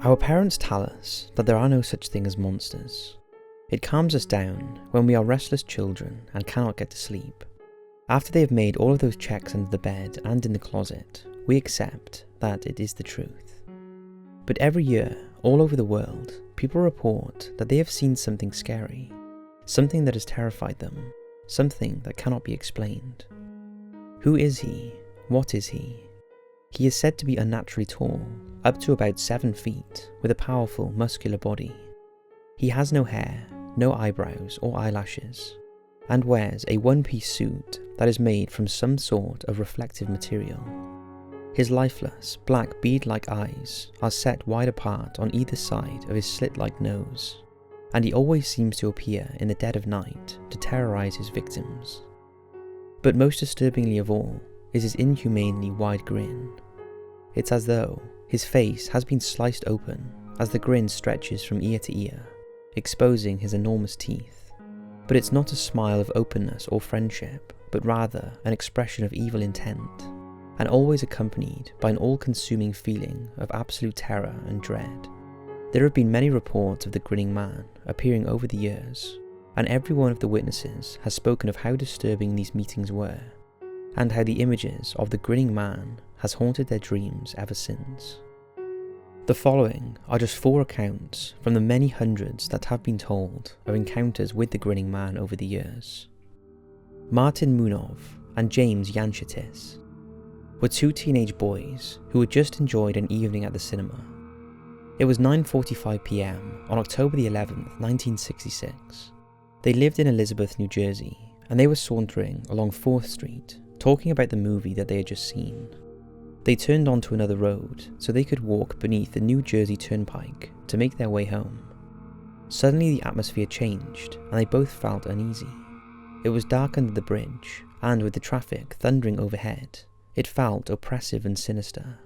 Our parents tell us that there are no such thing as monsters. It calms us down when we are restless children and cannot get to sleep. After they have made all of those checks under the bed and in the closet, we accept that it is the truth. But every year, all over the world, people report that they have seen something scary, something that has terrified them, something that cannot be explained. Who is he? What is he? He is said to be unnaturally tall, up to about 7 feet, with a powerful, muscular body. He has no hair, no eyebrows or eyelashes, and wears a one-piece suit that is made from some sort of reflective material. His lifeless, black bead-like eyes are set wide apart on either side of his slit-like nose, and he always seems to appear in the dead of night to terrorize his victims. But most disturbingly of all is his inhumanely wide grin. It's as though his face has been sliced open as the grin stretches from ear to ear, exposing his enormous teeth. But it's not a smile of openness or friendship, but rather an expression of evil intent, and always accompanied by an all-consuming feeling of absolute terror and dread. There have been many reports of the Grinning Man appearing over the years, and every one of the witnesses has spoken of how disturbing these meetings were, and how the images of the Grinning Man has haunted their dreams ever since. The following are just 4 accounts from the many hundreds that have been told of encounters with the Grinning Man over the years. Martin Munov and James Yanshitis were 2 teenage boys who had just enjoyed an evening at the cinema. It was 9:45 p.m. on October the 11th, 1966. They lived in Elizabeth, New Jersey, and they were sauntering along 4th Street, talking about the movie that they had just seen. They turned onto another road so they could walk beneath the New Jersey Turnpike to make their way home. Suddenly the atmosphere changed and they both felt uneasy. It was dark under the bridge, and with the traffic thundering overhead, it felt oppressive and sinister.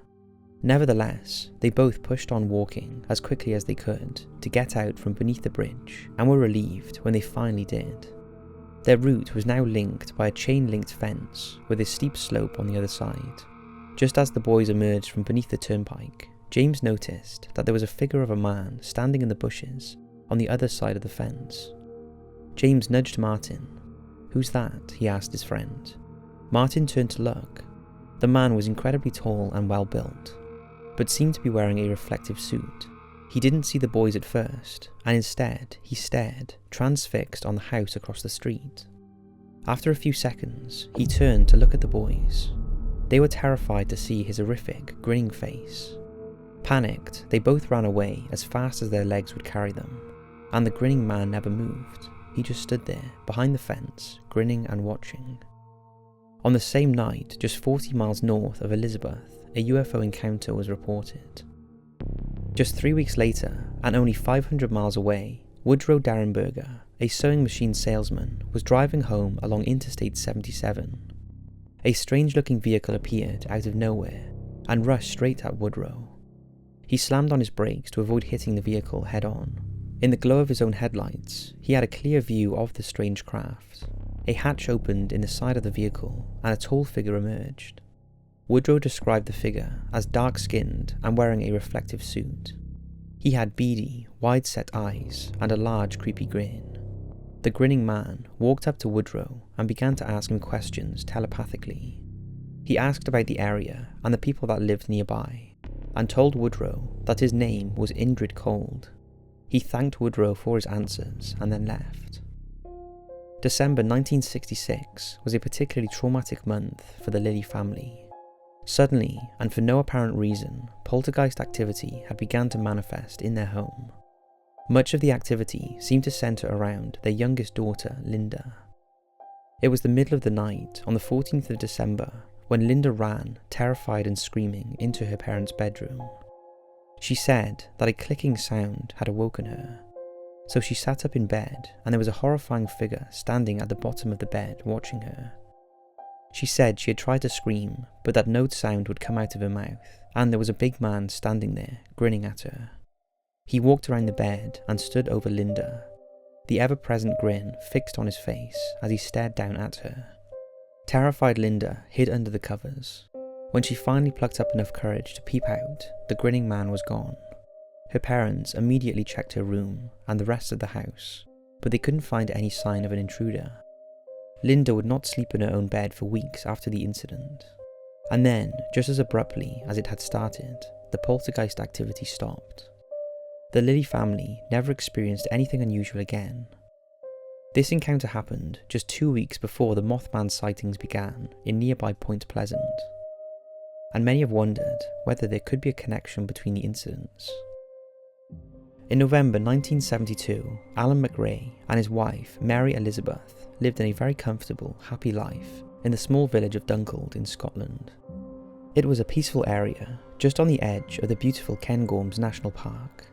Nevertheless, they both pushed on walking as quickly as they could to get out from beneath the bridge, and were relieved when they finally did. Their route was now linked by a chain-linked fence with a steep slope on the other side. Just as the boys emerged from beneath the turnpike, James noticed that there was a figure of a man standing in the bushes on the other side of the fence. James nudged Martin. "Who's that?" he asked his friend. Martin turned to look. The man was incredibly tall and well built, but seemed to be wearing a reflective suit. He didn't see the boys at first, and instead he stared, transfixed, on the house across the street. After a few seconds, he turned to look at the boys. They were terrified to see his horrific, grinning face. Panicked, they both ran away as fast as their legs would carry them, and the Grinning Man never moved. He just stood there, behind the fence, grinning and watching. On the same night, just 40 miles north of Elizabeth, a UFO encounter was reported. Just 3 weeks later, and only 500 miles away, Woodrow Darrenberger, a sewing machine salesman, was driving home along Interstate 77. A strange-looking vehicle appeared out of nowhere and rushed straight at Woodrow. He slammed on his brakes to avoid hitting the vehicle head-on. In the glow of his own headlights, he had a clear view of the strange craft. A hatch opened in the side of the vehicle, and a tall figure emerged. Woodrow described the figure as dark-skinned and wearing a reflective suit. He had beady, wide-set eyes and a large, creepy grin. The Grinning Man walked up to Woodrow and began to ask him questions telepathically. He asked about the area and the people that lived nearby, and told Woodrow that his name was Indrid Cold. He thanked Woodrow for his answers and then left. December 1966 was a particularly traumatic month for the Lilly family. Suddenly, and for no apparent reason, poltergeist activity had begun to manifest in their home. Much of the activity seemed to centre around their youngest daughter, Linda. It was the middle of the night on the 14th of December when Linda ran, terrified and screaming, into her parents' bedroom. She said that a clicking sound had awoken her, so she sat up in bed and there was a horrifying figure standing at the bottom of the bed watching her. She said she had tried to scream, but that no sound would come out of her mouth, and there was a big man standing there, grinning at her. He walked around the bed and stood over Linda, the ever-present grin fixed on his face as he stared down at her. Terrified Linda hid under the covers. When she finally plucked up enough courage to peep out, the Grinning Man was gone. Her parents immediately checked her room and the rest of the house, but they couldn't find any sign of an intruder. Linda would not sleep in her own bed for weeks after the incident. And then, just as abruptly as it had started, the poltergeist activity stopped. The Lilly family never experienced anything unusual again. This encounter happened just 2 weeks before the Mothman sightings began in nearby Point Pleasant, and many have wondered whether there could be a connection between the incidents. In November 1972, Alan McRae and his wife, Mary Elizabeth, lived in a very comfortable, happy life in the small village of Dunkeld in Scotland. It was a peaceful area, just on the edge of the beautiful Cairngorms National Park.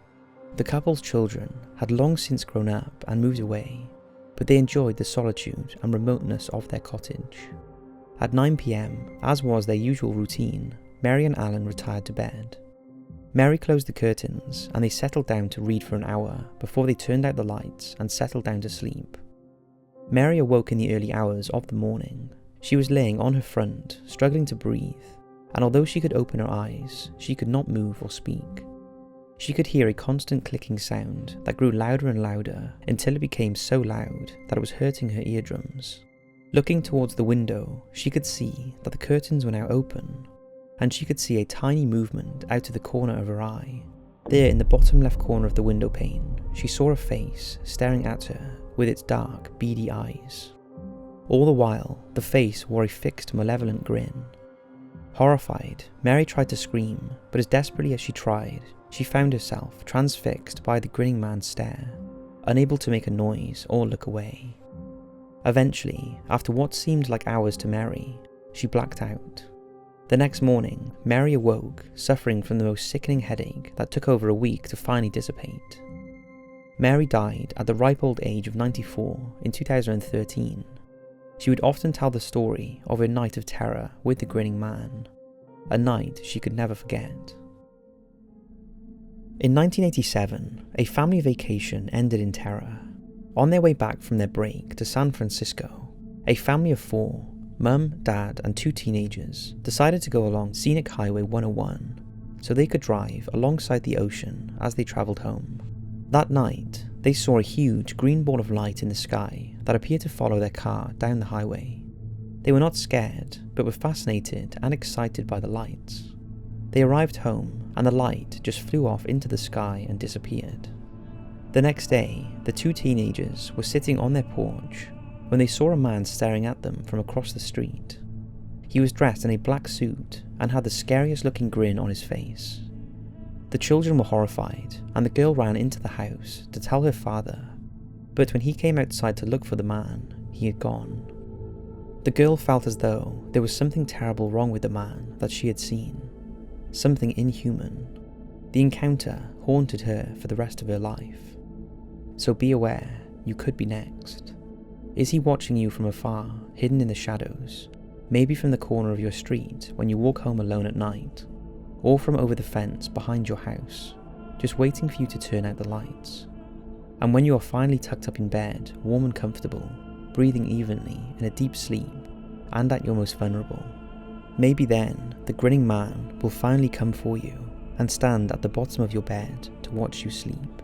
The couple's children had long since grown up and moved away, but they enjoyed the solitude and remoteness of their cottage. At 9 p.m, as was their usual routine, Mary and Alan retired to bed. Mary closed the curtains and they settled down to read for an hour before they turned out the lights and settled down to sleep. Mary awoke in the early hours of the morning. She was laying on her front, struggling to breathe, and although she could open her eyes, she could not move or speak. She could hear a constant clicking sound that grew louder and louder until it became so loud that it was hurting her eardrums. Looking towards the window, she could see that the curtains were now open, and she could see a tiny movement out to the corner of her eye. There in the bottom left corner of the window pane, she saw a face staring at her with its dark, beady eyes. All the while, the face wore a fixed, malevolent grin. Horrified, Mary tried to scream, but as desperately as she tried, she found herself transfixed by the grinning man's stare, unable to make a noise or look away. Eventually, after what seemed like hours to Mary, she blacked out. The next morning, Mary awoke, suffering from the most sickening headache that took over a week to finally dissipate. Mary died at the ripe old age of 94 in 2013. She would often tell the story of her night of terror with the grinning man, a night she could never forget. In 1987, a family vacation ended in terror. On their way back from their break to San Francisco, a family of 4, Mum, Dad and 2 teenagers, decided to go along Scenic Highway 101 so they could drive alongside the ocean as they travelled home. That night, they saw a huge green ball of light in the sky that appeared to follow their car down the highway. They were not scared, but were fascinated and excited by the lights. They arrived home, and the light just flew off into the sky and disappeared. The next day, the 2 teenagers were sitting on their porch when they saw a man staring at them from across the street. He was dressed in a black suit and had the scariest looking grin on his face. The children were horrified, and the girl ran into the house to tell her father, but when he came outside to look for the man, he had gone. The girl felt as though there was something terrible wrong with the man that she had seen, something inhuman. The encounter haunted her for the rest of her life. So be aware, you could be next. Is he watching you from afar, hidden in the shadows, maybe from the corner of your street when you walk home alone at night, or from over the fence behind your house, just waiting for you to turn out the lights? And when you are finally tucked up in bed, warm and comfortable, breathing evenly in a deep sleep, and at your most vulnerable, maybe then the grinning man will finally come for you and stand at the bottom of your bed to watch you sleep.